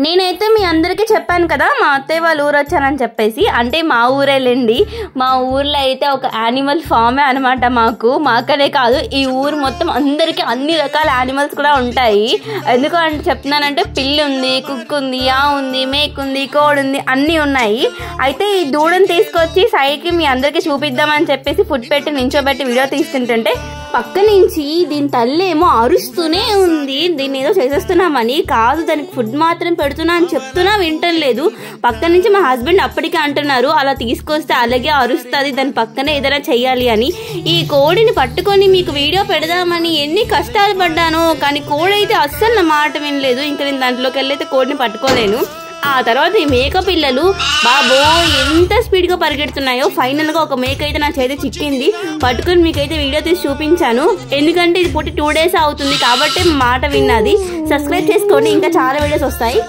నేనైతే మీ అందరికీ చెప్పాను కదా మా అత్తయ్య వాళ్ళ ఊరు వచ్చానని చెప్పేసి. అంటే మా ఊరేలేండి. మా ఊర్లో అయితే ఒక యానిమల్ ఫామే అనమాట. మాకనే కాదు ఈ ఊరు మొత్తం అందరికీ అన్ని రకాల యానిమల్స్ కూడా ఉంటాయి. ఎందుకంటే చెప్తున్నానంటే పిల్లి ఉంది, కుక్క ఉంది, ఉంది, మేక ఉంది, కోడి ఉంది, అన్నీ ఉన్నాయి. అయితే ఈ దూడని తీసుకొచ్చి సైడ్కి మీ అందరికీ చూపిద్దామని చెప్పేసి ఫుడ్ పెట్టి నించోబెట్టి వీడియో తీస్తుంటే పక్క నుంచి దీని తల్లి ఏమో అరుస్తూనే ఉంది. దీన్ని ఏదో చేసేస్తున్నామని. కాదు, దానికి ఫుడ్ మాత్రం పెడుతున్నా అని చెప్తున్నా వింటం లేదు. పక్క నుంచి మా హస్బెండ్ అప్పటికే అంటున్నారు అలా తీసుకొస్తే అలాగే అరుస్తుంది, దాని పక్కనే ఏదైనా చెయ్యాలి అని. ఈ కోడిని పట్టుకొని మీకు వీడియో పెడదామని ఎన్ని కష్టాలు పడ్డానో, కానీ కోడి అయితే అస్సలు నా మాట వినలేదు. ఇంకా నేను దాంట్లోకి వెళ్ళైతే కోడిని పట్టుకోలేను. ఆ తర్వాత ఈ మేక పిల్లలు బాబో ఎంత స్పీడ్గా పరిగెడుతున్నాయో. ఫైనల్గా ఒక మేక అయితే నా చేతి చిక్కింది. పట్టుకొని మీకైతే వీడియో తీసి చూపించాను. ఎందుకంటే ఇది పుట్టి 2 days అవుతుంది కాబట్టి మాట విన్నది. సబ్స్క్రైబ్ చేసుకోండి, ఇంకా చాలా వీడియోస్ వస్తాయి.